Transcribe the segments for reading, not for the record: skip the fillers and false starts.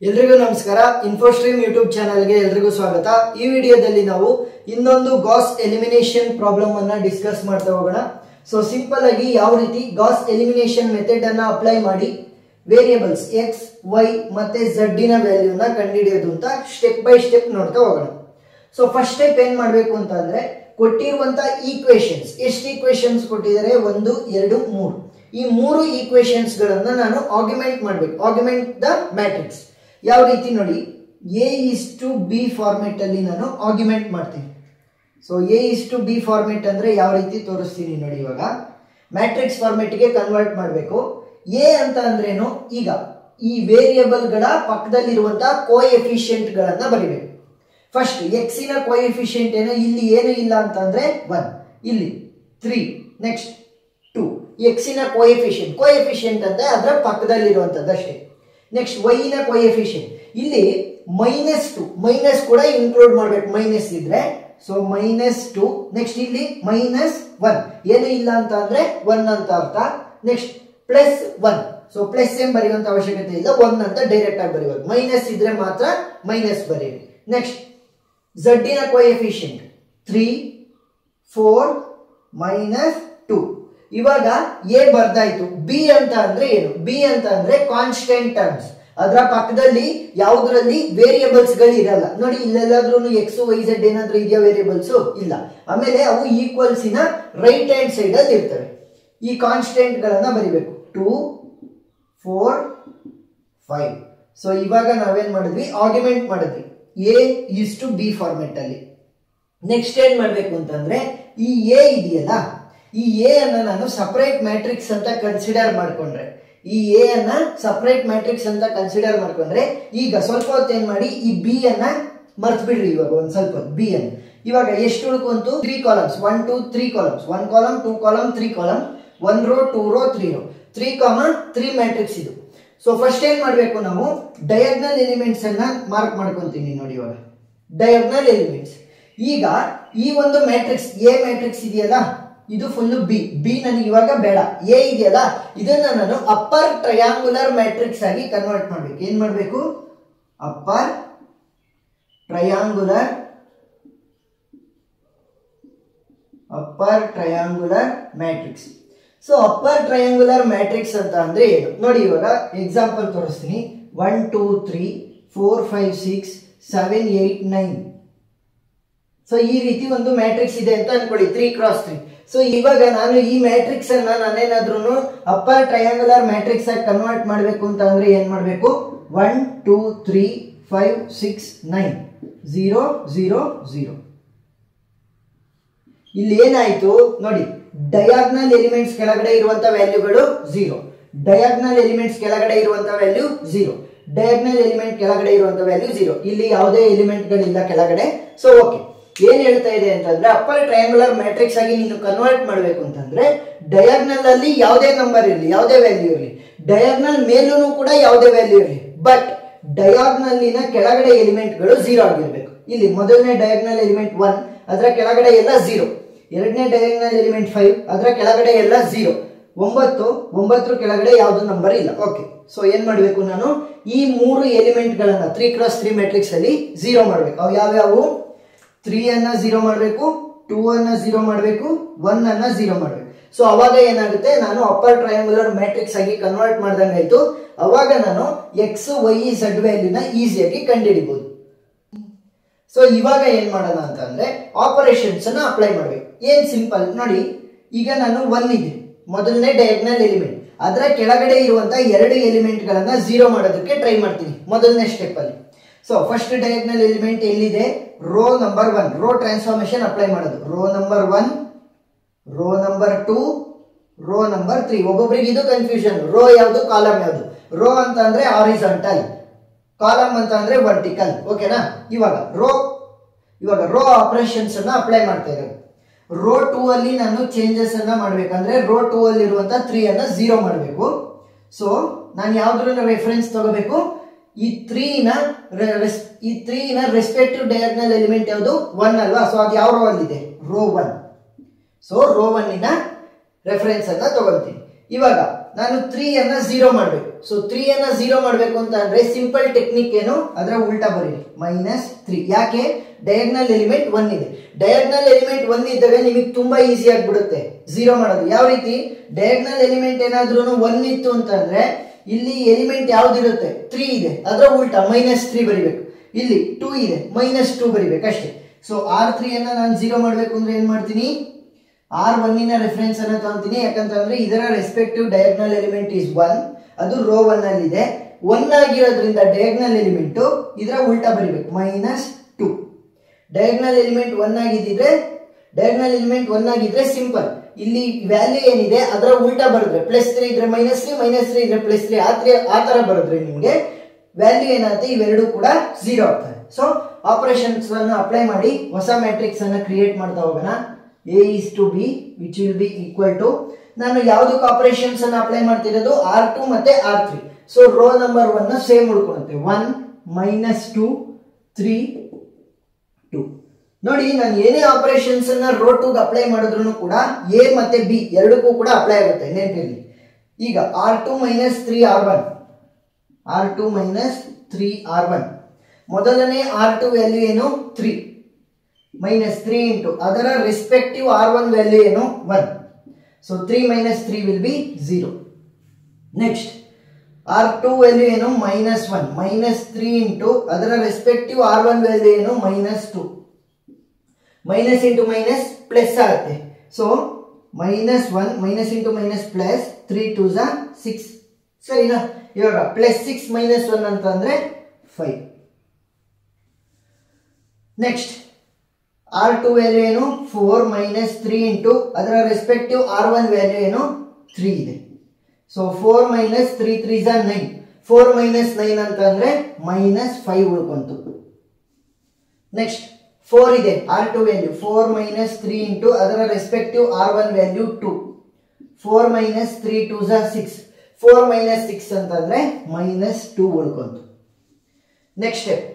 ಎಲ್ರಿಗೂ ನಮಸ್ಕಾರ. ಇನ್ಫೋಸ್ಟ್ರೀಮ್ ಯೂಟ್ಯೂಬ್ ಚಾನೆಲ್ಗೆ ಎಲ್ರಿಗೂ ಸ್ವಾಗತ. ಈ ವಿಡಿಯೋದಲ್ಲಿ ನಾವು ಇನ್ನೊಂದು ಗಾಸ್ ಎಲಿಮಿನೇಷನ್ ಪ್ರಾಬ್ಲಮ್ ಅನ್ನ ಡಿಸ್ಕಸ್ ಮಾಡ್ತಾ ಹೋಗೋಣ. ಸೊ ಸಿಂಪಲ್ ಆಗಿ ಯಾವ ರೀತಿ ಗಾಸ್ ಎಲಿಮಿನೇಷನ್ ಮೆಥಡ್ ಅನ್ನ ಅಪ್ಲೈ ಮಾಡಿ ವೇರಿಯೇಬಲ್ಸ್ ಎಕ್ಸ್ ವೈ ಮತ್ತೆ ಝಡ್ ನ ವ್ಯಾಲ್ಯೂನ ಕಂಡುಹಿಡಿಯೋದು ಅಂತ ಸ್ಟೆಪ್ ಬೈ ಸ್ಟೆಪ್ ನೋಡ್ತಾ ಹೋಗೋಣ. ಸೊ ಫಸ್ಟ್ ಸ್ಟೆಪ್ ಏನ್ ಮಾಡ್ಬೇಕು ಅಂತ ಅಂದ್ರೆ ಕೊಟ್ಟಿರುವಂತ ಈಕ್ವೇಶನ್ಸ್, ಎಷ್ಟು ಈಕ್ವೇಶನ್ಸ್ ಕೊಟ್ಟಿದ್ದಾರೆ, 1 2 3. ಈ 3 ಈಕ್ವೇಶನ್ಸ್ ಗಳನ್ನ ನಾನು ಆರ್ಗ್ಯುಮೆಂಟ್ ಮಾಡಬೇಕು. ಆರ್ಗ್ಯುಮೆಂಟ್ ದ ಮ್ಯಾಟ್ರಿಕ್ಸ್ ಯಾವ ರೀತಿ ನೋಡಿ, A:B ಫಾರ್ಮೆಟ್ ಅಲ್ಲಿ ನಾನು ಆರ್ಗ್ಯುಮೆಂಟ್ ಮಾಡ್ತೀನಿ. ಸೊ A:B ಫಾರ್ಮೆಟ್ ಅಂದ್ರೆ ಯಾವ ರೀತಿ ತೋರಿಸ್ತೀನಿ ನೋಡಿ. ಇವಾಗ ಮ್ಯಾಟ್ರಿಕ್ಸ್ ಫಾರ್ಮೆಟ್ ಗೆ ಕನ್ವರ್ಟ್ ಮಾಡಬೇಕು. ಎ ಅಂತ ಅಂದ್ರೇನು, ಈಗ ಈ ವೇರಿಯೇಬಲ್ ಗಳ ಪಕ್ಕದಲ್ಲಿರುವಂತಹ ಕೋಎಫಿಷಿಯಂಟ್ ಗಳನ್ನ ಬರಿಬೇಕು. ಫಸ್ಟ್ ಎಕ್ಸ್ ನ ಕೋಎಫಿಷಿಯಂಟ್ ಏನು, ಇಲ್ಲಿ ಏನು ಇಲ್ಲ ಅಂತ ಅಂದ್ರೆ 1, ಇಲ್ಲಿ 3, ನೆಕ್ಸ್ಟ್ 2. ಎಕ್ಸ್ ನ ಕೋಎಫಿಷಿಯಂಟ್ ಅಂದ್ರೆ ಅದರ ಪಕ್ಕದಲ್ಲಿರುವಂತದ್ದು ಅಷ್ಟೇ. ನೆಕ್ಸ್ಟ್ ವೈ ನ ಕೋಎಫಿಷಿಯಂಟ್ ಇಲ್ಲಿ -2, ಮೈನಸ್ ಕೂಡ ಇನ್ಕ್ಲೂಡ್ ಮಾಡ್ಬೇಕು, ಮೈನಸ್ ಇದ್ರೆ. ಸೊ -2. ನೆಕ್ಸ್ಟ್ ಇಲ್ಲಿ -1, ಏನು ಇಲ್ಲ ಅಂತ ಅಂದ್ರೆ 1 ಅಂತ ಅರ್ಥ. ನೆಕ್ಸ್ಟ್ +1. ಸೊ ಪ್ಲಸ್ ಏನ್ ಬರೆಯುವಂತ ಅವಶ್ಯಕತೆ ಇಲ್ಲ, 1 ಅಂತ ಡೈರೆಕ್ಟ್ ಆಗಿ ಬರೆಯಬಹುದು. ಮೈನಸ್ ಇದ್ರೆ ಮಾತ್ರ ಮೈನಸ್ ಬರೆಯಿರಿ. ನೆಕ್ಸ್ಟ್ ಝಡ್ ನ ಕೋಎಫಿಷಿಯಂಟ್ 3, 4, -2. ಇವಾಗ ಎ ಬರ್ದಾಯ್ತು. ಬಿ ಅಂತ ಅಂದ್ರೆ ಏನು, ಬಿ ಅಂತ ಅಂದ್ರೆ ಕಾನ್ಸ್ಟೆಂಟ್ ಟರ್ಮ್ಸ್. ಅದರ ಪಕ್ಕದಲ್ಲಿ ಯಾವುದರಲ್ಲಿ ವೇರಿಯೇಬಲ್ಸ್ ಗಳು ಇರಲ್ಲ ನೋಡಿ. ಇಲ್ಲೆಲ್ಲಾದ್ರೂ ಎಕ್ಸ್ ವೈ ಝಡ್ ಏನಾದ್ರೂ ಇದೆಯಾ ವೇರಿಯೇಬಲ್ಸ್? ಇಲ್ಲ. ಆಮೇಲೆ ಅವು ಈಕ್ವಲ್ಸ್ ನ ರೈಟ್ ಹ್ಯಾಂಡ್ ಸೈಡ್ ಅಲ್ಲಿ ಇರ್ತವೆ. ಈ ಕಾನ್ಸ್ಟೆಂಟ್ ಗಳನ್ನ ಬರಿಬೇಕು. 2, 4, 5. ಸೊ ಇವಾಗ ನಾವೇನ್ ಮಾಡಿದ್ವಿ, ಆರ್ಗ್ಯುಮೆಂಟ್ ಮಾಡಿದ್ವಿ A:B ಫಾರ್ಮೆಟ್ ಅಲ್ಲಿ. ನೆಕ್ಸ್ಟ್ ಏನ್ ಮಾಡ್ಬೇಕು ಅಂತಂದ್ರೆ ಈ ಎ ಇದೆಯಲ್ಲ, ಈ ಎ ಅನ್ನ ನಾನು ಸಪರೇಟ್ ಮ್ಯಾಟ್ರಿಕ್ಸ್ ಅಂತ ಕನ್ಸಿಡರ್ ಮಾಡ್ಕೊಂಡ್ರೆ, ಈ ಎ ಅನ್ನ ಸಪರೇಟ್ ಮ್ಯಾಟ್ರಿಕ್ಸ್ ಅಂತ ಕನ್ಸಿಡರ್ ಮಾಡ್ಕೊಂಡ್ರೆ, ಈಗ ಸ್ವಲ್ಪ ಹೊತ್ತು ಏನ್ ಮಾಡಿ ಈ ಬಿ ಅನ್ನ ಮರ್ತ್ ಬಿಡ್ರಿ. ಇವಾಗ ಒಂದ್ ಸ್ವಲ್ಪ ಬಿ ಅನ್ನು ಇವಾಗ ಎಷ್ಟು ಉಳ್ಕೊಂತು, 3 columns, 1 2 3 columns, 1 column 2 column 3 column, 1 row 2 row 3 row, 3, matrix ಇದು. ಸೊ ಫಸ್ಟ್ ಏನ್ ಮಾಡ್ಬೇಕು, ನಾವು ಡಯಾಗ್ನಲ್ ಎಲಿಮೆಂಟ್ಸ್ ಅನ್ನ ಮಾರ್ಕ್ ಮಾಡ್ಕೊಂತೀನಿ ನೋಡಿ. ಇವಾಗ ಡಯಾಗ್ನಲ್ ಎಲಿಮೆಂಟ್ಸ್, ಈಗ ಈ ಒಂದು ಮ್ಯಾಟ್ರಿಕ್ಸ್ ಎ ಮ್ಯಾಟ್ರಿಕ್ಸ್ ಇದೆಯಲ್ಲ, ಇದು ಫುಲ್ ಬಿ ನನಗೆ ಇವಾಗ ಬೇಡ. ಎ ಇದೆಯಲ್ಲ, ಇದನ್ನ ನಾನು ಅಪ್ಪರ್ ಟ್ರಯಾಂಗುಲರ್ ಮ್ಯಾಟ್ರಿಕ್ಸ್ ಆಗಿ ಕನ್ವರ್ಟ್ ಮಾಡ್ಬೇಕು. ಏನ್ ಮಾಡ್ಬೇಕು, upper triangular matrix. So upper triangular matrix ಅಂತ ಅಂದ್ರೆ ಏನು ನೋಡಿ. ಇವಾಗ ಎಕ್ಸಾಂಪಲ್ ತೋರಿಸ್ತೀನಿ. 1 2 3 4 5 6 7 8 9. ಸೊ ಈ ರೀತಿ ಒಂದು ಮ್ಯಾಟ್ರಿಕ್ಸ್ ಇದೆ ಅಂತ ಅನ್ಕೊಳ್ಳಿ, 3 × 3. ಸೊ ಇವಾಗ ನಾನು ಈ ಮ್ಯಾಟ್ರಿಕ್ಸ್ ಅನ್ನ ನಾನೇನಾದ್ರೂ ಅಪ್ಪರ್ ಟ್ರಯಾಂಗುಲರ್ ಮ್ಯಾಟ್ರಿಕ್ಸ್ ಆಗಿ ಕನ್ವರ್ಟ್ ಮಾಡಬೇಕು ಅಂತ ಅಂದ್ರೆ ಏನ್ ಮಾಡ್ಬೇಕು, 1 2 3 5 6 9 0 0 0. ಇಲ್ಲಿ ಏನಾಯ್ತು ನೋಡಿ, ಡಯಾಗ್ನಲ್ ಎಲಿಮೆಂಟ್ಸ್ ಕೆಳಗಡೆ ಇರುವಂತ ವ್ಯಾಲ್ಯೂಗಳು 0, ಡಯಾಗ್ನಲ್ ಎಲಿಮೆಂಟ್ಸ್ ಕೆಳಗಡೆ ಇರುವಂತ ವ್ಯಾಲ್ಯೂ 0, ಡಯಾಗ್ನಲ್ ಎಲಿಮೆಂಟ್ ಕೆಳಗಡೆ ಇರುವಂತ ವ್ಯಾಲ್ಯೂ 0. ಇಲ್ಲಿ ಯಾವುದೇ ಎಲಿಮೆಂಟ್ ಗಳಿಲ್ಲ ಕೆಳಗಡೆ. ಸೊ ಓಕೆ, ಏನ್ ಹೇಳ್ತಾ ಇದೆ ಅಂತಂದ್ರೆ ಅಪ್ಪರ್ ಟ್ರಯಾಂಗುಲರ್ ಮ್ಯಾಟ್ರಿಕ್ಸ್ ಆಗಿ ನೀನು ಕನ್ವರ್ಟ್ ಮಾಡಬೇಕು ಅಂತಂದ್ರೆ ಡಯಾಗ್ನಲ್ ಅಲ್ಲಿ ಯಾವುದೇ ನಂಬರ್ ಇರಲಿ, ಯಾವುದೇ ವ್ಯಾಲ್ಯೂ ಇರಲಿ, ಡಯಾಗ್ನಲ್ ಮೇಲೂ ಕೂಡ ಯಾವುದೇ ವ್ಯಾಲ್ಯೂ ಇರಲಿ, ಬಟ್ ಡಯಾಗ್ನಲ್ಲಿನ ಕೆಳಗಡೆ ಎಲಿಮೆಂಟ್ ಗಳು 0 ಆಗಿರ್ಬೇಕು. ಇಲ್ಲಿ ಮೊದಲನೇ ಡಯಾಗ್ನಲ್ ಎಲಿಮೆಂಟ್ 1, ಅದರ ಕೆಳಗಡೆ ಎಲ್ಲ 0. ಎರಡನೇ ಡಯಾಗ್ನಲ್ ಎಲಿಮೆಂಟ್ 5, ಅದರ ಕೆಳಗಡೆ ಎಲ್ಲ 0. 9 ಕೆಳಗಡೆ ಯಾವ್ದು ನಂಬರ್ ಇಲ್ಲ. ಓಕೆ, ಸೊ ಏನ್ ಮಾಡ್ಬೇಕು, ನಾನು ಈ 3 ಎಲಿಮೆಂಟ್ ಗಳನ್ನ 3 × 3 ಮ್ಯಾಟ್ರಿಕ್ಸ್ ಅಲ್ಲಿ 0 ಮಾಡ್ಬೇಕು. ಅವು ಯಾವ್ಯಾವು, 3 ಅನ್ನ 0 ಮಾಡಬೇಕು, 2 ಅನ್ನ 0 ಮಾಡಬೇಕು, 1 ಅನ್ನ 0 ಮಾಡಬೇಕು. ಸೊ ಅವಾಗ ಏನಾಗುತ್ತೆ, ನಾನು ಅಪ್ಪರ್ ಟ್ರಯಾಂಗುಲರ್ ಮ್ಯಾಟ್ರಿಕ್ಸ್ ಆಗಿ ಕನ್ವರ್ಟ್ ಮಾಡ್ದಂಗಾಯ್ತು. ಅವಾಗ ನಾನು ಎಕ್ಸ್ ವೈ ಝಡ್ ವ್ಯಾಲ್ಯೂನ ಈಸಿಯಾಗಿ ಕಂಡುಹಿಡಿಬಹುದು. ಸೊ ಇವಾಗ ಏನ್ ಮಾಡೋಣ ಅಂತ ಅಂದ್ರೆ ಆಪರೇಷನ್ಸ್ ಅನ್ನ ಅಪ್ಲೈ ಮಾಡ್ಬೇಕು. ಏನ್ ಸಿಂಪಲ್ ನೋಡಿ, ಈಗ ನಾನು 1 ಇದೆ ಮೊದಲನೇ ಡಯಾಗ್ನಲ್ ಎಲಿಮೆಂಟ್, ಅದರ ಕೆಳಗಡೆ ಇರುವಂತ 2 ಎಲಿಮೆಂಟ್ ಗಳನ್ನ 0 ಮಾಡೋದಕ್ಕೆ ಟ್ರೈ ಮಾಡ್ತೀನಿ ಮೊದಲನೇ ಸ್ಟೆಪ್ ಅಲ್ಲಿ. ಸೊ ಫಸ್ಟ್ ಡಯಾಗ್ನಲ್ ಎಲಿಮೆಂಟ್ ಎಲ್ಲಿದೆ, row number 1, row transformation apply ಮಾಡೋದು. Row number 1, row number 2, row number 3. ಒಬ್ಬೊಬ್ಬರಿಗೆ ಇದು ಕನ್ಫ್ಯೂಷನ್, ರೋ ಯಾವುದು ಕಾಲಮ್ ಯಾವುದು. ರೋ ಅಂತ ಅಂದ್ರೆ ಹಾರಿಜಾಂಟಲ್, ಕಾಲಮ್ ಅಂತ ಅಂದ್ರೆ ವರ್ಟಿಕಲ್. ಓಕೆನಾ. ಇವಾಗ ರೋ ಆಪರೇಷನ್ಸ್ ಅನ್ನ ಅಪ್ಲೈ ಮಾಡ್ತಾ ಇರೋದು. ರೋ 2 ಅಲ್ಲಿ ನಾನು ಚೇಂಜಸ್ ಅನ್ನ ಮಾಡ್ಬೇಕಂದ್ರೆ ರೋ 2 ಅಲ್ಲಿ ಇರುವಂತ 3 ಅನ್ನ 0 ಮಾಡಬೇಕು. ಸೊ ನಾನು ಯಾವ್ದ್ರ ರೆಫರೆನ್ಸ್ ತಗೋಬೇಕು, ಈ 3 ನ ರೆಸ್ಪೆಕ್ಟಿವ್ ಡಯಾಗ್ನಲ್ ಎಲಿಮೆಂಟ್ ಯಾವುದು, 1 ಅಲ್ವಾ. ಸೊ ಅದು ಯಾವ ರೋ ಅಲ್ಲಿ ಇದೆ, ರೋ 1. ಸೊ ರೋ 1 ನ ರೆಫರೆನ್ಸ್ ಅನ್ನ ತಗೊಳ್ತೀನಿ. ಇವಾಗ ನಾನು 3 ಅನ್ನ 0 ಮಾಡಬೇಕು. ಸೊ 3 ಅನ್ನ 0 ಮಾಡಬೇಕು ಅಂತ ಅಂದ್ರೆ ಸಿಂಪಲ್ ಟೆಕ್ನಿಕ್ ಏನು, ಅದರ ಉಲ್ಟಾ ಬರೀರಿ -3. ಯಾಕೆ? ಡಯಾಗ್ನಲ್ ಎಲಿಮೆಂಟ್ 1 ಇದೆ. ಡಯಾಗ್ನಲ್ ಎಲಿಮೆಂಟ್ 1 ಇದ್ದಾಗ ನಿಮಗೆ ತುಂಬಾ ಈಸಿ ಆಗಿಬಿಡುತ್ತೆ 0 ಮಾಡೋದು. ಯಾವ ರೀತಿ? ಡಯಾಗ್ನಲ್ ಎಲಿಮೆಂಟ್ ಏನಾದ್ರೂ 1 ಇತ್ತು ಅಂತಂದ್ರೆ ಇಲ್ಲಿ ಎಲಿಮೆಂಟ್ ಯಾವ್ದಿರುತ್ತೆ? 3 ಇದೆ, ಅದರ ಉಲ್ಟಾ -3 ಬರಿಬೇಕು. ಇಲ್ಲಿ 2 ಇದೆ, -2 ಬರಿಬೇಕು ಅಷ್ಟೇ. ಸೊ R3 ಅನ್ನ ನಾನು 0 ಮಾಡಬೇಕು ಅಂದ್ರೆ ಏನ್ ಮಾಡ್ತೀನಿ? R1 ನ ರೆಫರೆನ್ಸ್ ಅನ್ನ ತಗೊಂತೀನಿ. ಯಾಕಂತಂದ್ರೆ ಇದರ ರೆಸ್ಪೆಕ್ಟಿವ್ ಡಯಾಗ್ನಲ್ ಎಲಿಮೆಂಟ್ ಇಸ್ 1, ಅದು ರೋ 1 ಅಲ್ಲಿ ಇದೆ. 1 ಆಗಿರೋದ್ರಿಂದ ಡಯಾಗ್ನಲ್ ಎಲಿಮೆಂಟ್ ಇದರ ಉಲ್ಟಾ ಬರಿಬೇಕು -2. ಡಯಾಗ್ನಲ್ ಎಲಿಮೆಂಟ್ 1 ಆಗಿದ್ರೆ ಸಿಂಪಲ್, ಇಲ್ಲಿ ವ್ಯಾಲ್ಯೂ ಏನಿದೆ ಅದರ ಉಲ್ಟಾ ಬರೆದ್ರೆ +3 ಇದ್ರೆ -3, -3 ಇದ್ರೆ +3, ಆ ತರ ಬರೆದ್ರೆ ನಿಮಗೆ ವ್ಯಾಲ್ಯೂ ಏನಾಗುತ್ತೆ? ಇವೆರಡು ಕೂಡ 0 ಆಗ್ತದೆ. ಸೊ ಆಪರೇಷನ್ಸ್ ಅನ್ನು ಅಪ್ಲೈ ಮಾಡಿ ಹೊಸ ಮ್ಯಾಟ್ರಿಕ್ಸ್ ಅನ್ನು ಕ್ರಿಯೇಟ್ ಮಾಡ್ತಾ ಹೋಗೋಣ. A is to B which will be equal to, ನಾನು ಯಾವುದಕ್ಕೆ ಆಪರೇಷನ್ಸ್ ಅನ್ನು ಅಪ್ಲೈ ಮಾಡ್ತಿರೋದು? R2 ಮತ್ತೆ R3. So row number 1 same ಉಳ್ಕೊಳ್ಳುತ್ತೆ. 1 -2 3 2. ನೋಡಿ, ನಾನು ಏನೇ ಆಪರೇಷನ್ಸ್ ಅನ್ನ ರೋ 2 ಗೆ ಅಪ್ಲೈ ಮಾಡಿದ್ರು ಕೂಡ A ಮತ್ತೆ B ಎರಡಕ್ಕೂ ಕೂಡ ಅಪ್ಲೈ ಆಗುತ್ತೆ, ನೆನಪಿರಲಿ. ಈಗ R2 -3R1, R2 -3R1, ಮೊದಲನೇ R2 ವ್ಯಾಲ್ಯೂ ಏನು? 3 -3 ಇಂಟು ಅದರ ರೆಸ್ಪೆಕ್ಟಿವ್ R1 ವ್ಯಾಲ್ಯೂ ಏನು? 1. So 3 - 3 will be 0. Next R2 value ಏನು? -1, -3 ಇಂಟು ಅದರ ರೆಸ್ಪೆಕ್ಟಿವ್ R1 ವ್ಯಾಲ್ಯೂ ಏನು? -2. ಮೈನಸ್ ಇಂಟು ಮೈನಸ್ ಪ್ಲಸ್ ಆಗುತ್ತೆ. So -1 minus into minus plus 3 2 6, ಸರಿನಾ? ಇವಾಗ +6 -1 ಅಂತಂದ್ರೆ 5. ನೆಕ್ಸ್ಟ್ R2 ವ್ಯಾಲ್ಯೂ ಏನು? 4 -3 ಇಂಟು ಅದರ ರೆಸ್ಪೆಕ್ಟಿವ್ R1 ವ್ಯಾಲ್ಯೂ ಏನು? 3 ಇದೆ. ಸೊ 4 - 3 3 9. 4 - 9 ಅಂತಂದ್ರೆ -5 ಉಳ್ಕೊಂತು. ನೆಕ್ಸ್ಟ್ 4 ಇದೆ R2 ವ್ಯಾಲ್ಯೂ. 4 - 3 ಇಂಟು ಅದರ ರೆಸ್ಪೆಕ್ಟಿವ್ R1 ವ್ಯಾಲ್ಯೂ 2. 4 - 3 2 6. 4 - 6 ಅಂತಂದ್ರೆ -2 ಉಳ್ಕೊಂತು. ನೆಕ್ಸ್ಟ್ ಸ್ಟೆಪ್,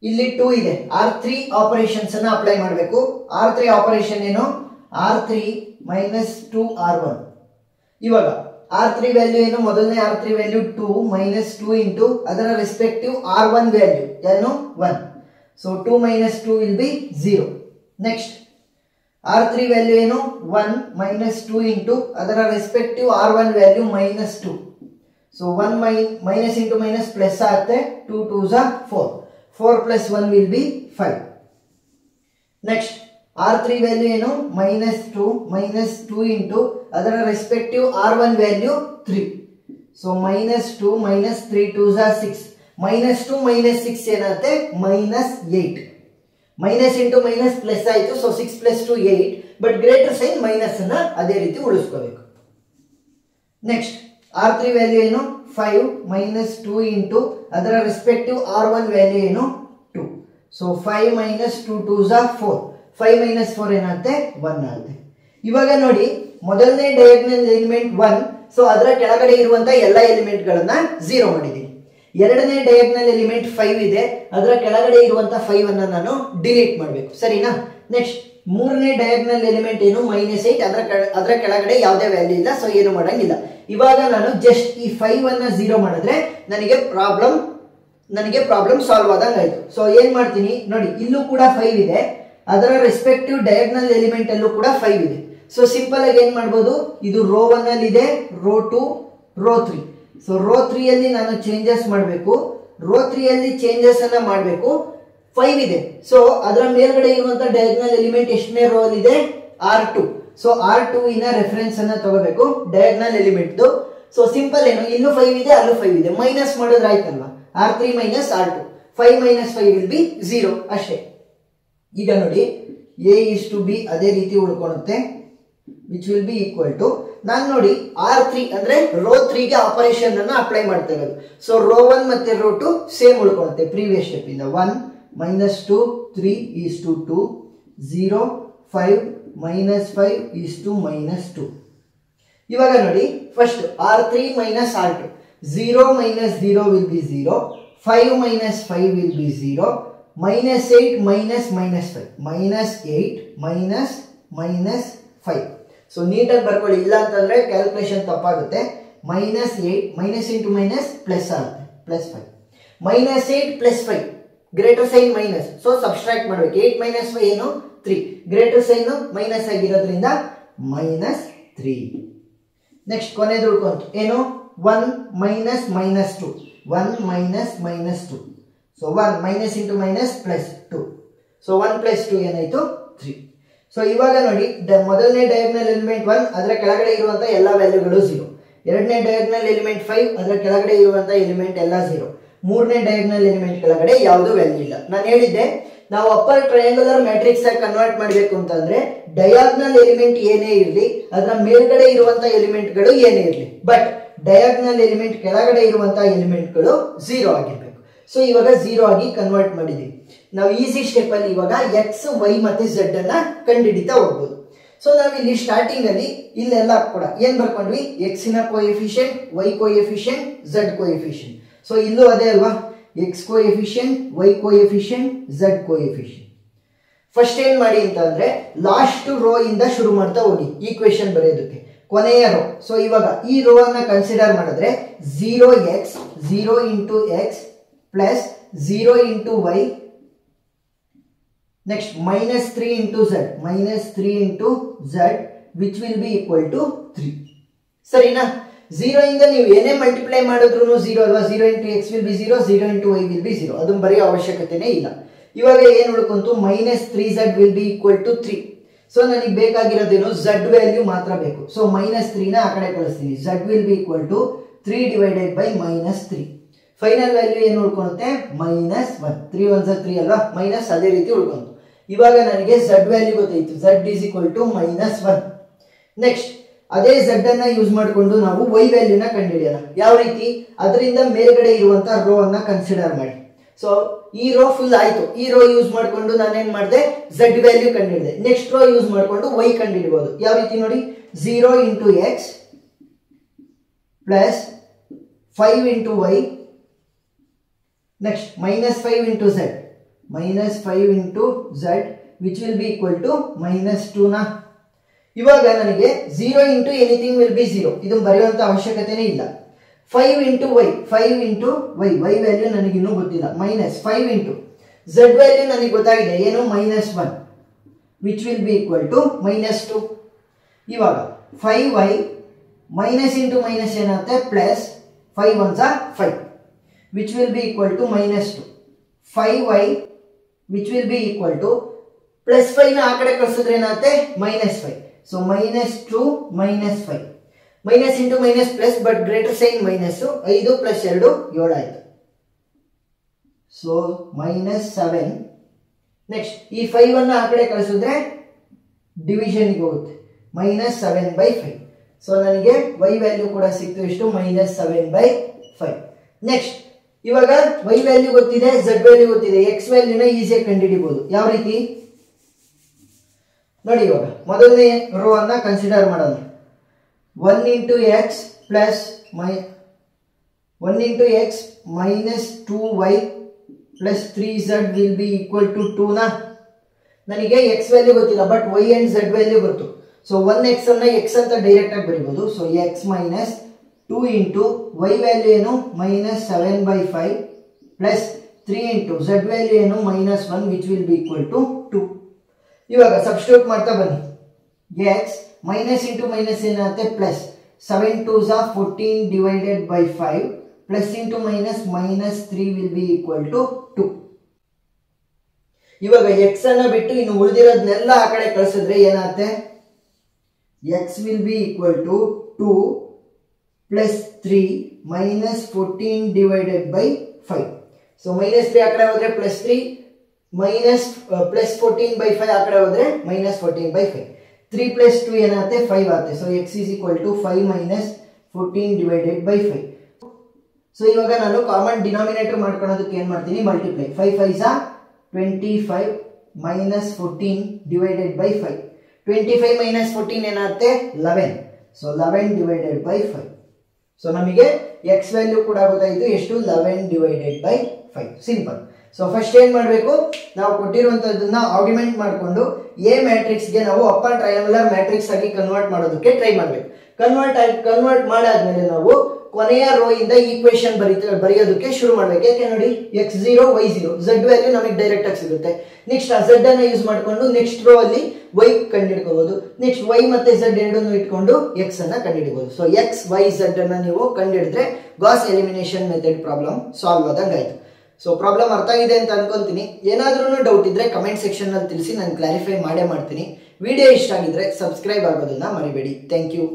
ಇಲ್ಲಿ 2 ಇದೆ. R3 ಆಪರೇಷನ್ಸ್ ಅನ್ನ ಅಪ್ಲೈ ಮಾಡಬೇಕು. R3 ಆಪರೇಷನ್ ಏನು? R3 - 2R1. ಇವಾಗ R3 ವ್ಯಾಲ್ಯೂ ಏನು? ಮೊದಲನೇ R3 ವ್ಯಾಲ್ಯೂ 2 -2 ಇಂಟು ಅದರ ರೆಸ್ಪೆಕ್ಟಿವ್ R1 ವ್ಯಾಲ್ಯೂ ಏನು? 1. So 2 - 2 will be 0. Next R3 value ಏನು? 1 -2 ಇಂಟು ಅದರ respective R1 value -2. So 1 minus into minus plus ಆಗುತ್ತೆ. 2 2 4. 4 + 1 will be 5. Next R3 value ಏನು? -2 ಇಂಟು ಅದರ ರೆಸ್ಪೆಕ್ಟಿವ್ R1 ವ್ಯಾಲ್ಯೂ 3. ಸೊ -2 - 3 2 6. -2 - 6 ಏನಾಗುತ್ತೆ? -8. Minus into minus plus ಆಯಿತು. So 6 + 2 8, but greater sign minus ಅನ್ನ ಅದೇ ರೀತಿ ಉಳಿಸ್ಕೋಬೇಕು. ನೆಕ್ಸ್ಟ್ R3 ವ್ಯಾಲ್ಯೂ ಏನು? 5 - 2 ಇಂಟು ಅದರ ರೆಸ್ಪೆಕ್ಟಿವ್ R1 ವ್ಯಾಲ್ಯೂ ಏನು? 2. ಸೊ 5 - 2 2 4. 5 - 4 ಏನಾಗುತ್ತೆ? 1 ಆಗುತ್ತೆ. ಇವಾಗ ನೋಡಿ, ಮೊದಲನೇ ಡಯಾಗ್ನಲ್ ಎಲಿಮೆಂಟ್ 1, ಸೊ ಅದರ ಕೆಳಗಡೆ ಇರುವಂತ ಎಲ್ಲ ಎಲಿಮೆಂಟ್ ಗಳನ್ನ 0 ಮಾಡಿದ್ದೀನಿ. ಎರಡನೇ ಡಯಾಗ್ನಲ್ ಎಲಿಮೆಂಟ್ 5 ಇದೆ, ಅದರ ಕೆಳಗಡೆ ಇರುವಂತ 5 ಅನ್ನ ನಾನು ಡಿಲೀಟ್ ಮಾಡಬೇಕು, ಸರಿನಾ? ನೆಕ್ಸ್ಟ್ ಮೂರನೇ ಡಯಾಗ್ನಲ್ ಎಲಿಮೆಂಟ್ ಏನು? -8, ಅದರ ಕೆಳಗಡೆ ಯಾವುದೇ ವ್ಯಾಲ್ಯೂ ಇಲ್ಲ, ಸೊ ಏನು ಮಾಡಂಗಿಲ್ಲ. ಇವಾಗ ನಾನು ಜಸ್ಟ್ ಈ 5 ಅನ್ನ 0 ಮಾಡಿದ್ರೆ ನನಗೆ ಪ್ರಾಬ್ಲಮ್ ಸಾಲ್ವ್ ಆದಂಗೆ ಆಯ್ತು. ಸೊ ಏನ್ ಮಾಡ್ತೀನಿ ನೋಡಿ, ಇಲ್ಲೂ ಕೂಡ 5 ಇದೆ, ಅದರ ರೆಸ್ಪೆಕ್ಟಿವ್ ಡಯಾಗ್ನಲ್ ಎಲಿಮೆಂಟ್ ಅಲ್ಲೂ ಕೂಡ 5 ಇದೆ. ಸೊ ಸಿಂಪಲ್ ಆಗಿ ಏನ್ ಮಾಡ್ಬೋದು, ಇದು ರೋ 1 ಅಲ್ಲಿ ಇದೆ, ರೋ 2, ರೋ 3. ಸೊ ರೋ 3 ಅಲ್ಲಿ ನಾನು ಚೇಂಜಸ್ ಮಾಡಬೇಕು. ರೋ 3 ಅಲ್ಲಿ ಚೇಂಜಸ್ ಅನ್ನ ಮಾಡಬೇಕು. 5 ಇದೆ, ಸೊ ಅದರ ಮೇಲ್ಗಡೆ ಇರುವಂತ ಡಯಾಗ್ನಲ್ ಎಲಿಮೆಂಟ್ ಎಷ್ಟನೇ ರೋ ಅಲ್ಲಿ ಇದೆ? R2. ಸೊ R2 ಇನ ರೆಫರೆನ್ಸ್ ಅನ್ನ ತಗೋಬೇಕು ಡಯಾಗ್ನಲ್ ಎಲಿಮೆಂಟ್. ಸೊ ಸಿಂಪಲ್ ಏನು, ಇಲ್ಲೂ 5 ಇದೆ, ಅಲ್ಲೂ 5 ಇದೆ, ಮೈನಸ್ ಮಾಡಿದ್ರೆ ಆಯ್ತಲ್ವಾ? R3 - R2. 5 - 5 ವಿಲ್ ಬಿ 0 ಅಷ್ಟೇ. ಈಗ ನೋಡಿ, A is to B ಅದೇ ರೀತಿ ಉಳ್ಕೊಳ್ಳುತ್ತೆ, which will be equal to, ನಾನು ನೋಡಿ R3 ಅಂದ್ರೆ ರೋ 3 ಗೆ ಆಪರೇಷನ್ ಅನ್ನ ಅಪ್ಲೈ ಮಾಡ್ತಾ ಇರೋದು. ಸೊ ರೋ 1 ಮತ್ತೆ ರೋ 2 ಸೇಮ್ ಉಳ್ಕೊಳ್ಳುತ್ತೆ ಪ್ರೀವಿಯಸ್ ಸ್ಟೆಪ್ ಇಂದ. 1 - 2 3 is to 2 0 5 -5 is to -2. ಇವಾಗ ನೋಡಿ, first R3 - R2. 0 - 0 will be 0. 5 - 5 will be 0. -8 - -5. -8 - -5. So ನೀಟಾಗಿ ಬರ್ಕೊಳ್ಳಿ, ಇಲ್ಲ ಅಂತಂದ್ರೆ ಕ್ಯಾಲ್ಕುಲೇಷನ್ ತಪ್ಪಾಗುತ್ತೆ. -8 ಮೈನಸ್ ಇಂಟು ಮೈನಸ್ ಪ್ಲಸ್ ಆಗುತ್ತೆ +5 -8 +5 greater sign minus, so subtract ಮಾಡಬೇಕು. 8 - 5 ಏನು 3, ಗ್ರೇಟರ್ ಸೈನ್ ಮೈನಸ್ ಆಗಿರೋದ್ರಿಂದ -3. ನೆಕ್ಸ್ಟ್ ಕೊನೆದು ಉಳ್ಕೊಂತು ಏನು 1 - -2 1 - -2, so 1 minus into minus plus 2, so 1 + 2 ಏನಾಯ್ತು 3. ಸೊ ಇವಾಗ ನೋಡಿ ಮೊದಲನೇ ಡಯಾಗ್ನಲ್ ಎಲಿಮೆಂಟ್ 1 ಅದರ ಕೆಳಗಡೆ ಇರುವಂತ ಎಲ್ಲ ವ್ಯಾಲ್ಯೂಗಳು 0, ಎರಡನೇ ಡಯಾಗ್ನಲ್ ಎಲಿಮೆಂಟ್ 5 ಅದರ ಕೆಳಗಡೆ ಇರುವಂತ ಎಲಿಮೆಂಟ್ ಎಲ್ಲ 0, ಮೂರನೇ ಡಯಾಗ್ನಲ್ ಎಲಿಮೆಂಟ್ ಕೆಳಗಡೆ ಯಾವುದು ವ್ಯಾಲ್ಯೂ ಇಲ್ಲ. ನಾನು ಹೇಳಿದ್ದೆ ನಾವು ಅಪ್ಪರ್ ಟ್ರಯಾಂಗುಲರ್ ಮ್ಯಾಟ್ರಿಕ್ಸ್ ಆಗಿ ಕನ್ವರ್ಟ್ ಮಾಡಬೇಕು ಅಂತಂದ್ರೆ ಡಯಾಗ್ನಲ್ ಎಲಿಮೆಂಟ್ ಏನೇ ಇರಲಿ ಅದರ ಮೇಲ್ಗಡೆ ಇರುವಂತ ಎಲಿಮೆಂಟ್ಗಳು ಏನೇ ಇರಲಿ, ಬಟ್ ಡಯಾಗ್ನಲ್ ಎಲಿಮೆಂಟ್ ಕೆಳಗಡೆ ಇರುವಂತ ಎಲಿಮೆಂಟ್ಗಳು 0 ಆಗಿರ್ಬೇಕು. ಸೊ ಇವಾಗ 0 ಆಗಿ ಕನ್ವರ್ಟ್ ಮಾಡಿದೀವಿ. ನಾವು ಈಸಿ ಸ್ಟೆಪ್ ಅಲ್ಲಿ ಇವಾಗ x, y ಮತ್ತೆ z ಅನ್ನ ಕಂಡುಹಿಡಿತಾ ಹೋಗ್ಬೋದು. ಸೊ ನಾವಿಲ್ಲಿ ಸ್ಟಾರ್ಟಿಂಗ್ ಅಲ್ಲಿ ಇಲ್ಲೆಲ್ಲ ಕೂಡ ಏನ್ ಬರ್ಕೊಂಡ್ವಿ, x ನ coefficient, y coefficient, z coefficient. So ಇಲ್ಲೂ ಅದೇ ಅಲ್ವಾ, x coefficient, y coefficient, z coefficient. First ಏನ್ ಮಾಡಿ ಅಂತಂದ್ರೆ ಲಾಸ್ಟ್ ರೋ ಇಂದ ಶುರು ಮಾಡ್ತಾ ಹೋಗಿ ಈಕ್ವೇಶನ್ ಬರೆಯೋದಕ್ಕೆ, ಕೊನೆಯ ರೋ. ಸೊ ಇವಾಗ ಈ ರೋ ಅನ್ನ ಕನ್ಸಿಡರ್ ಮಾಡಿದ್ರೆ 0x 0 into x plus 0 into y, next -3 into z -3 into z which will be equal to 3. ಸರಿನಾ? 0 ಇಂದ ನೀವು ಏನೇ ಮಲ್ಟಿಪ್ಲೈ ಮಾಡಿದ್ರು 0 ಅಲ್ವಾ, 0 into x will be 0, 0 into y will be 0, ಅದನ್ನ ಬರೆಯೋ ಅವಶ್ಯಕತೆನೇ ಇಲ್ಲ. ಇವಾಗ ಏನ್ ಉಳ್ಕೊಂತು, -3z will be equal to 3. So ನನಗೆ ಬೇಕಾಗಿರೋದೇನು z ವ್ಯಾಲ್ಯೂ ಮಾತ್ರ ಬೇಕು. ಸೊ -3 ನ ಆ ಕಡೆ ಕಳಿಸ್ತೀನಿ, z will be equal to 3 divided by -3. Final value ಏನು ಉಳ್ಕೊಳುತ್ತೆ -1, 3 1 3 ಅಲ್ವಾ, ಮೈನಸ್ ಅದೇ ರೀತಿ ಉಳ್ಕೊಂತು. ಇವಾಗ ನನಗೆ z ವ್ಯಾಲ್ಯೂ ಗೊತ್ತಾಯ್ತು, z is equal to -1. Next ಅದೇ z ಅನ್ನ ಯೂಸ್ ಮಾಡಿಕೊಂಡು ನಾವು y ವ್ಯಾಲ್ಯೂನ ಕಂಡುಹಿಡಿಯೋಣ. ಯಾವ ರೀತಿ, ಅದರಿಂದ ಮೇಲ್ಗಡೆ ಇರುವಂತ ರೋ ಅನ್ನ ಕನ್ಸಿಡರ್ ಮಾಡಿ. ಸೊ ಈ ರೋ ಫುಲ್ ಆಯ್ತು, ಈ ರೋ ಯೂಸ್ ಮಾಡಿಕೊಂಡು ನಾನೇನ್ ಮಾಡಿದೆ, z ವ್ಯಾಲ್ಯೂ ಕಂಡುಹಿಡಿದೆ. ನೆಕ್ಸ್ಟ್ ರೋ ಯೂಸ್ ಮಾಡಿಕೊಂಡು y ಕಂಡುಹಿಡಬಹುದು. ಯಾವ ರೀತಿ ನೋಡಿ, 0 into x plus 5 into y, next -5 into z -5 into z which will be equal to -2 ನ. ಇವಾಗ ನನಗೆ 0 ಇಂಟು ಎನಿಥಿಂಗ್ ವಿಲ್ ಬಿ 0, ಇದು ಬರೆಯುವಂತ ಅವಶ್ಯಕತೆನೇ ಇಲ್ಲ. 5 into y 5 into y value ನನಗೆ ಇನ್ನೂ ಗೊತ್ತಿಲ್ಲ, -5 ಇಂಟು z ವ್ಯಾಲ್ಯೂ ನನಗೆ ಗೊತ್ತಾಗಿದೆ ಏನು, -1 which will be equal to -2. ಇವಾಗ 5y ಮೈನಸ್ ಇಂಟು ಮೈನಸ್ ಏನಾಗುತ್ತೆ plus 5 1 5 which will be equal to -2. 5y which will be equal to plus 5 ನ ಆ ಕಡೆ ಕಳಿಸಿದ್ರೆ ಏನಾಗುತ್ತೆ -5. So -2 -5 minus into minus plus, but greater sign minus, 5 + 2 7 ಆಯ್ತು. So -7. Next ಈ 5 ಅನ್ನ ಆ ಕಡೆ ಕಳಿಸಿದ್ರೆ ಡಿವಿಷನ್ ಗೆ ಹೋಗುತ್ತೆ, -7/5. ಸೊ ನನಗೆ y ವ್ಯಾಲ್ಯೂ ಕೂಡ ಸಿಕ್ತು ಎಷ್ಟು, -7/5. ನೆಕ್ಸ್ಟ್ ಇವಾಗ y ವ್ಯಾಲ್ಯೂ ಗೊತ್ತಿದೆ, z ವ್ಯಾಲ್ಯೂ ಗೊತ್ತಿದೆ, x ವ್ಯಾಲ್ಯೂನ ಈಸಿಯಾಗಿ ಕಂಡುಹಿಡಿಬಹುದು. ಯಾವ ರೀತಿ ನೋಡಿ, ಇವಾಗ ಮೊದಲನೇ ರೋ ಅನ್ನ ಕನ್ಸಿಡರ್ ಮಾಡೋಣ. 1 into x plus 1 into x minus 2y plus 3z will be equal to 2 ನ. ನನಗೆ x ವ್ಯಾಲ್ಯೂ ಗೊತ್ತಿಲ್ಲ, but y and z value ಗೊತ್ತು. ಸೊ 1x ಅನ್ನ x ಅಂತ ಡೈರೆಕ್ಟ್ ಆಗಿ ಬರೀಬಹುದು. So x minus 2 into y value ಏನು -7/5 ಪ್ಲಸ್ 3 ಇಂಟು z ವ್ಯಾಲ್ಯೂ ಏನು -1 which will be equal to 2. ಇವಾಗ ಸಬ್ಸ್ಟಿಟ್ಯೂಟ್ ಮಾಡ್ತಾ ಬನ್ನಿ. x ಮೈನಸ್ ಇಂಟು ಮೈನಸ್ ಏನಾಗುತ್ತೆ plus, 7 2s are 14 divided by 5 plus into minus -3 will be equal to 2. ಇವಾಗ x ಅನ್ನ ಬಿಟ್ಟು ಇನ್ನು ಉಳಿದಿರೋದನ್ನೆಲ್ಲ ಆ ಕಡೆ ಕಳಿಸಿದ್ರೆ ಏನಾಗುತ್ತೆ, x will be equal to 2 plus 3 minus 14 divided by 5. So -3 ಆ ಕಡೆ ಹೋದ್ರೆ +3 ಮೈನಸ್ ಪ್ಲಸ್ 14/5 ಆ ಕಡೆ ಹೋದ್ರೆ -14/5. 3 + 2 ಏನಾಗುತ್ತೆ 5 ಆಗುತ್ತೆ. So x is equal to 5 minus 14 divided by 5. So ಇವಾಗ ನಾನು ಕಾಮನ್ ಡಿನಾಮಿನೇಟರ್ ಮಾಡ್ಕೊಳ್ಳೋದಕ್ಕೆ ಏನ್ ಮಾಡ್ತೀನಿ, multiply. 5 5s are 25 minus 14 divided by 5. 25 minus 14 ಏನಾಗುತ್ತೆ 11. So 11 divided by 5. ಸೊ ನಮಗೆ x ವ್ಯಾಲ್ಯೂ ಕೂಡ ಗೊತ್ತಾಯಿತು ಎಷ್ಟು, 11 divided by 5. Simple. So first ಏನ್ ಮಾಡಬೇಕು, ನಾವು ಕೊಟ್ಟಿರುವಂತದ್ದನ್ನ ಆರ್ಗ್ಯುಮೆಂಟ್ ಮಾಡಿಕೊಂಡು ಎ ಮ್ಯಾಟ್ರಿಕ್ಸ್ ಗೆ ನಾವು ಅಪ್ಪರ್ ಟ್ರಯಾಂಗುಲರ್ ಮ್ಯಾಟ್ರಿಕ್ಸ್ ಆಗಿ ಕನ್ವರ್ಟ್ ಮಾಡೋದಕ್ಕೆ ಟ್ರೈ ಮಾಡಬೇಕು. ಕನ್ವರ್ಟ್ ಮಾಡಾದ್ಮೇಲೆ ನಾವು ಕೊನೆಯ ರೋ ಇಂದ ಈಕ್ವೇಶನ್ ಬರೆಯೋದಕ್ಕೆ ಶುರು ಮಾಡ್ಬೇಕು. ಯಾಕೆ ನೋಡಿ, x0 y0 z ವ್ಯಾಲ್ಯೂ ನಮಗೆ ಡೈರೆಕ್ಟ್ ಆಗಿ ಸಿಗುತ್ತೆ. ನೆಕ್ಸ್ಟ್ ಆ z ಅನ್ನ ಯೂಸ್ ಮಾಡ್ಕೊಂಡು ನೆಕ್ಸ್ಟ್ ರೋ ಅಲ್ಲಿ y ಕಂಡುಹಿಡ್ಕೋಬಹುದು. ನೆಕ್ಸ್ಟ್ y ಮತ್ತೆ z ಎರಡನ್ನು ಇಟ್ಕೊಂಡು x ಅನ್ನ ಕಂಡುಹಿಡಬಹುದು. ಸೊ x y z ಅನ್ನ ನೀವು ಕಂಡುಹಿಡಿದ್ರೆ Gauss elimination method problem solve ಆದಂಗಾಯ್ತು. ಸೊ ಪ್ರಾಬ್ಲಮ್ ಅರ್ಥ ಆಗಿದೆ ಅಂತ ಅನ್ಕೊಂತೀನಿ. ಏನಾದ್ರೂ ಡೌಟ್ ಇದ್ರೆ ಕಮೆಂಟ್ ಸೆಕ್ಷನ್ ಅಲ್ಲಿ ತಿಳಿಸಿ, ನಾನು ಕ್ಲಾರಿಫೈ ಮಾಡೇ ಮಾಡ್ತೀನಿ. ವಿಡಿಯೋ ಇಷ್ಟ ಆಗಿದ್ರೆ ಸಬ್ಸ್ಕ್ರೈಬ್ ಆಗೋದನ್ನ ಮರಿಬೇಡಿ. Thank you.